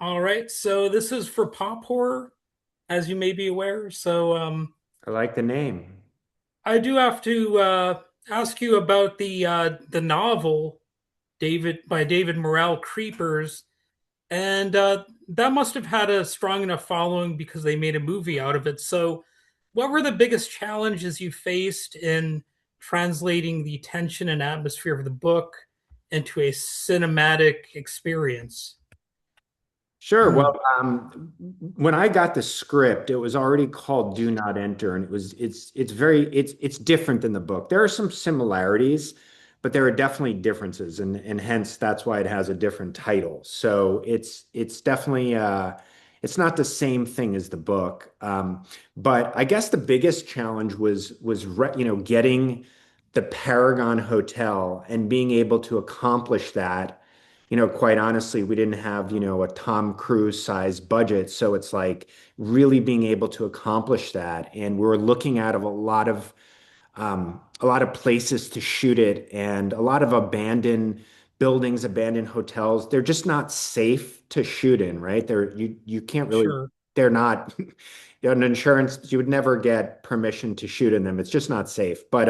All right, so this is for pop horror, as you may be aware. I like the name. I do have to ask you about the novel David Morrell, Creepers, and that must have had a strong enough following because they made a movie out of it. So, what were the biggest challenges you faced in translating the tension and atmosphere of the book into a cinematic experience? Sure. Well, when I got the script, it was already called "Do Not Enter," and it's different than the book. There are some similarities, but there are definitely differences, and hence that's why it has a different title. So it's definitely it's not the same thing as the book. But I guess the biggest challenge was getting the Paragon Hotel and being able to accomplish that. Quite honestly, we didn't have, a Tom Cruise size budget. So it's like really being able to accomplish that. And we were looking at a lot of places to shoot it and a lot of abandoned buildings, abandoned hotels. They're just not safe to shoot in, right? You can't really, Sure. they're not an insurance, you would never get permission to shoot in them. It's just not safe. But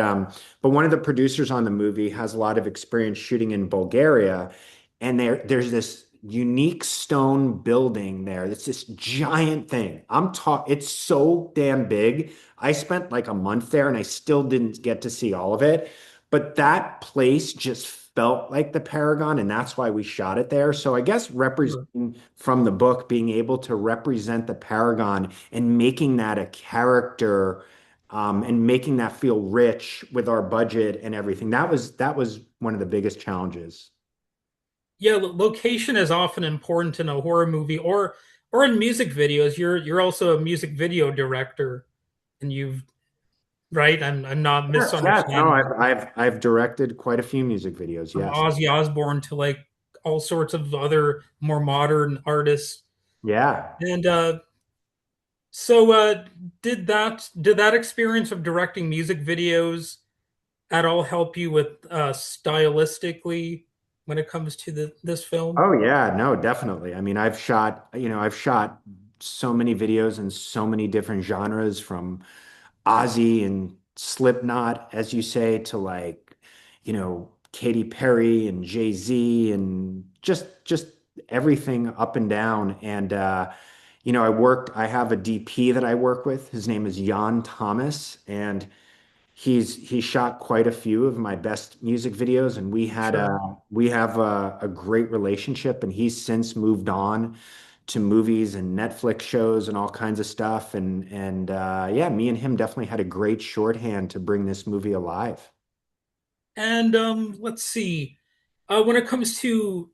one of the producers on the movie has a lot of experience shooting in Bulgaria, and there's this unique stone building there. It's this giant thing. It's so damn big. I spent like a month there and I still didn't get to see all of it. But that place just felt like the Paragon, and that's why we shot it there. So I guess Sure. representing from the book, being able to represent the Paragon and making that a character, and making that feel rich with our budget and everything. That was one of the biggest challenges. Yeah, location is often important in a horror movie or in music videos. You're also a music video director, and you've right. I'm not Yes, yes. No, misunderstanding. I've directed quite a few music videos. From Yes. Ozzy Osbourne to like all sorts of other more modern artists. Yeah. And so, did that experience of directing music videos at all help you with stylistically when it comes to this film? Oh yeah, no, definitely. I mean, I've shot so many videos in so many different genres from Ozzy and Slipknot, as you say, to like, Katy Perry and Jay-Z and just everything up and down. And I have a DP that I work with. His name is Jan Thomas, and he shot quite a few of my best music videos, and Sure. we have a great relationship. And he's since moved on to movies and Netflix shows and all kinds of stuff. And yeah, me and him definitely had a great shorthand to bring this movie alive. And let's see. When it comes to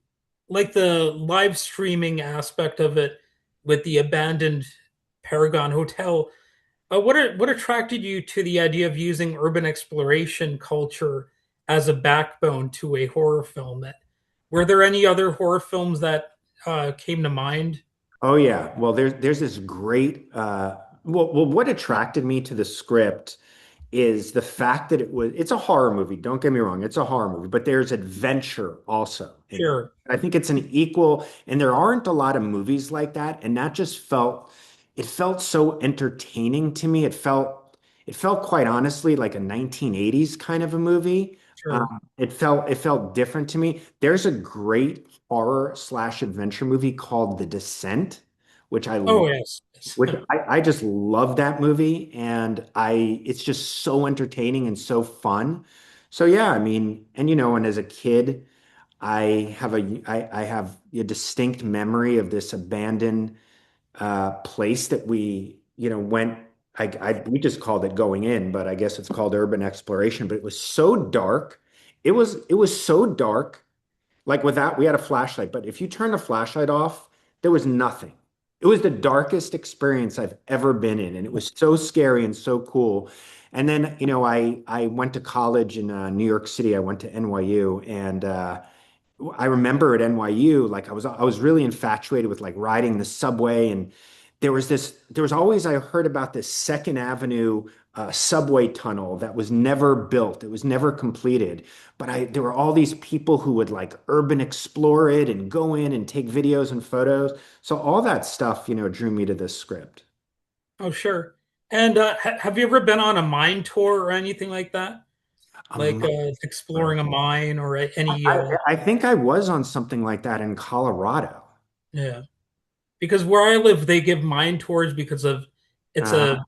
like the live streaming aspect of it with the abandoned Paragon Hotel, what attracted you to the idea of using urban exploration culture as a backbone to a horror film? Were there any other horror films that came to mind? Oh yeah. Well, there's this great what attracted me to the script is the fact that it's a horror movie. Don't get me wrong, it's a horror movie, but there's adventure also in it. Sure. I think it's an equal, and there aren't a lot of movies like that, and that just felt so entertaining to me. It felt quite honestly like a 1980s kind of a movie. Sure. It felt different to me. There's a great horror slash adventure movie called The Descent, which I Oh yes. which I just love that movie, and it's just so entertaining and so fun. So yeah, I mean, and as a kid, I have a distinct memory of this abandoned place that we went. We just called it going in, but I guess it's called urban exploration. But it was so dark. It was so dark, like we had a flashlight, but if you turn the flashlight off, there was nothing. It was the darkest experience I've ever been in, and it was so scary and so cool. And then, I went to college in New York City. I went to NYU, and I remember at NYU, like I was really infatuated with like riding the subway, and there was always I heard about this Second Avenue subway tunnel that was never built. It was never completed. But there were all these people who would like urban explore it and go in and take videos and photos. So all that stuff, drew me to this script. Oh, sure. And have you ever been on a mine tour or anything like that? Like Um, exploring a mine or any I think I was on something like that in Colorado. yeah. Because where I live, they give mine tours because of it's a Uh-huh.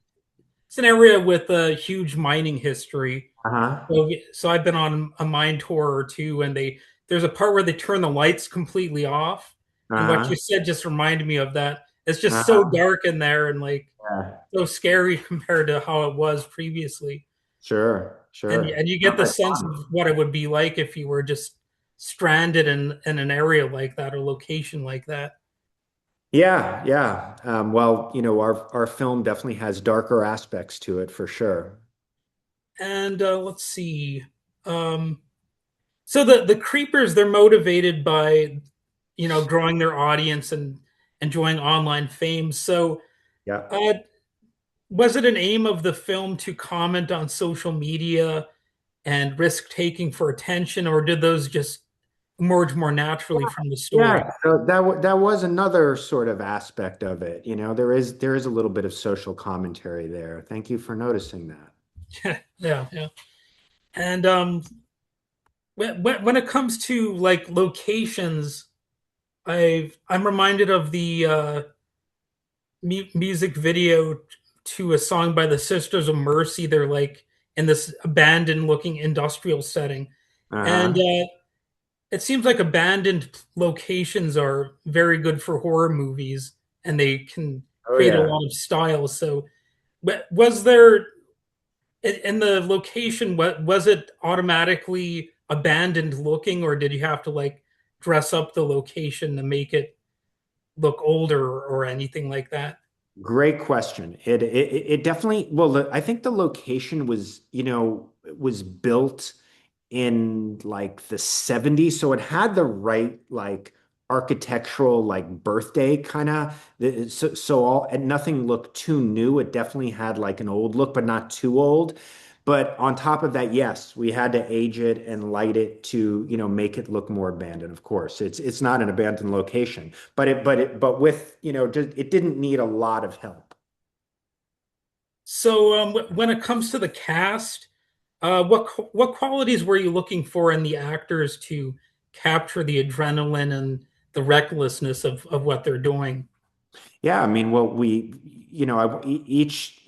it's an area with a huge mining history. Uh-huh. So I've been on a mine tour or two, and there's a part where they turn the lights completely off. And what you Uh-huh. said just reminded me of that. It's just so Uh-huh. dark in there and like Yeah. so scary compared to how it was previously. Sure. And Sure. you get Sounds the like sense fun. of what it would be like if you were just stranded in an area like that or location like that. Yeah, yeah. Well, our film definitely has darker aspects to it for sure. And let's see. Um, so the creepers, they're motivated by growing their audience and enjoying online fame. So Yeah. uh, was it an aim of the film to comment on social media and risk taking for attention, or did those just emerge more naturally from the story? Yeah, so that was another sort of aspect of it. There is a little bit of social commentary there. Thank you for noticing that. Yeah, yeah. And when it comes to like locations, I'm reminded of the music video to a song by the Sisters of Mercy. They're like in this abandoned looking industrial setting. And Uh-huh. it seems like abandoned locations are very good for horror movies and they can Oh create a yeah. lot of style. So, was there in the location, what was it automatically abandoned looking, or did you have to like dress up the location to make it look older or anything like that? Great question. It definitely, well, I think the location was built in like the 70s, so it had the right like architectural like birthday kind of so all and nothing looked too new. It definitely had like an old look, but not too old. But on top of that, yes, we had to age it and light it to, make it look more abandoned. Of course, it's not an abandoned location, but with, just it didn't need a lot of help. So, when it comes to the cast, what qualities were you looking for in the actors to capture the adrenaline and the recklessness of what they're doing? Yeah, I mean, well, each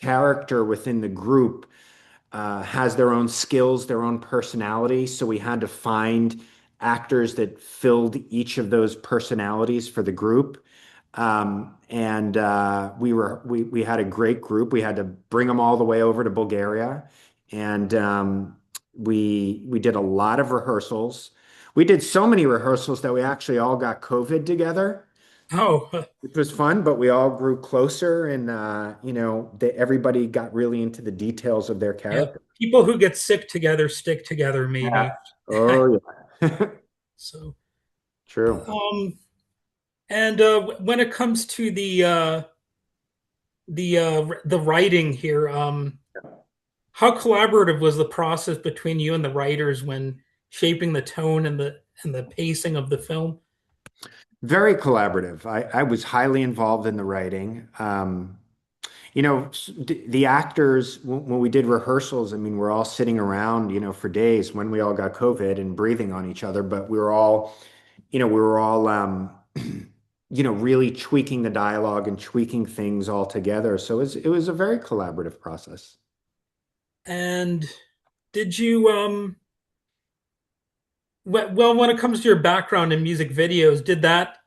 character within the group has their own skills, their own personality. So we had to find actors that filled each of those personalities for the group. And we had a great group. We had to bring them all the way over to Bulgaria, and we did a lot of rehearsals. We did so many rehearsals that we actually all got COVID together, Oh, which was fun, but we all grew closer and everybody got really into the details of their yeah. character. People who get sick together stick together, Yeah. maybe. Oh yeah. So, True. um, and when it comes to the writing here, how collaborative was the process between you and the writers when shaping the tone and the pacing of the film? Very collaborative. I was highly involved in the writing. The actors, when we did rehearsals, I mean, we're all sitting around, for days when we all got COVID and breathing on each other, but we were all, really tweaking the dialogue and tweaking things all together. So it was a very collaborative process. And did you well, when it comes to your background in music videos, did that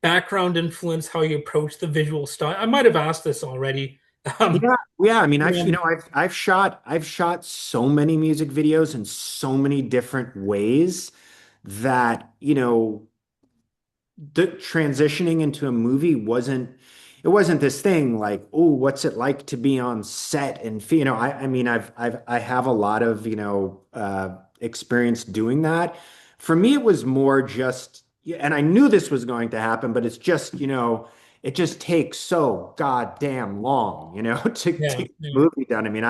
background influence how you approach the visual style? I might have asked this already. Um, Yeah, yeah. I mean, I've you um, know, I've shot so many music videos in so many different ways that, the transitioning into a movie wasn't this thing like, oh, what's it like to be on set and I mean I have a lot of experience doing that. For me, it was more just, yeah, and I knew this was going to happen, but it's just, it just takes so goddamn long, to Yeah, get the yeah. movie done. I mean,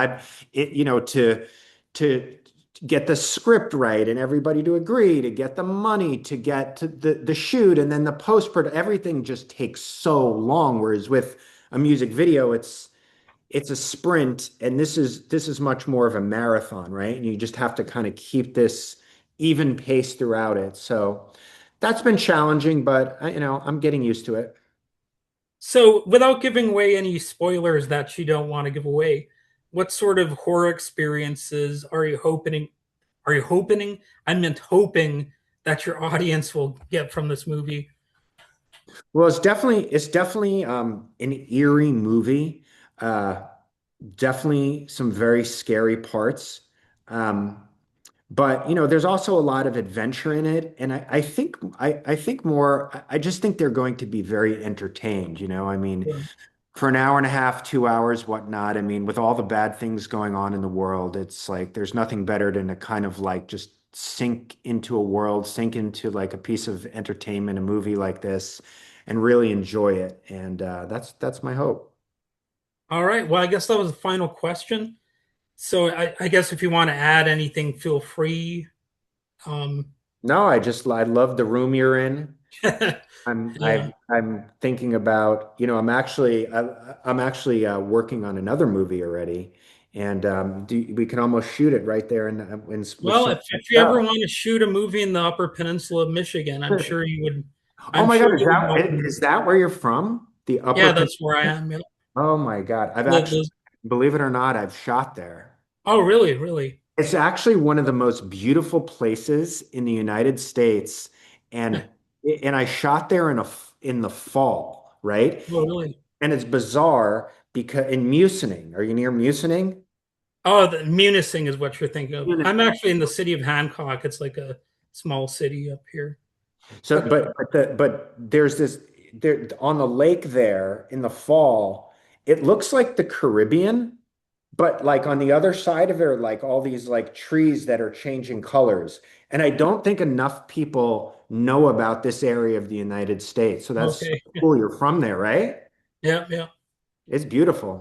to get the script right and everybody to agree, to get the money, to get to the shoot, and then the post-prod, everything just takes so long. Whereas with a music video, it's a sprint, and this is much more of a marathon, right? And you just have to kind of keep this even pace throughout it. So that's been challenging, but I'm getting used to it. So, without giving away any spoilers that you don't want to give away, what sort of horror experiences are you hoping? Are you hoping? I meant hoping that your audience will get from this movie. Well, it's definitely an eerie movie. Uh, Definitely some very scary parts. Um, but there's also a lot of adventure in it, and I think more. I just think they're going to be very entertained. I mean, for an hour and a half, 2 hours, whatnot. I mean, with all the bad things going on in the world, it's like there's nothing better than to kind of like just sink into a world, sink into like a piece of entertainment, a movie like this, and really enjoy it. And that's my hope. All right. Well, I guess that was the final question. So, I guess if you want to add anything, feel free. Um, No, I love the room you're in. I'm yeah. I'm thinking about, I'm actually working on another movie already, and we can almost shoot it right there with Well, some if you ever stuff. want to shoot a movie in the Upper Peninsula of Michigan, I'm sure you would. Oh I'm my sure God, is you would that welcome. is that where you're from? The Upper Yeah, that's where I Peninsula? am. Yeah. Oh my God, I've The- actually, the- believe it or not, I've shot there. oh, really? Really? It's actually one of the most beautiful places in the United States, and and I shot there in the fall, right? Oh, really? And it's bizarre because in Mucinex, are you near Mucinex? Oh, the Munising is what you're thinking of. Munich. I'm actually in the city of Hancock. It's like a small city up here. So, but there's this there on the lake there in the fall. It looks like the Caribbean, but like on the other side of it are like all these like trees that are changing colors. And I don't think enough people know about this area of the United States. So that's so Okay. cool. You're from there, right? Yeah, yeah. It's beautiful.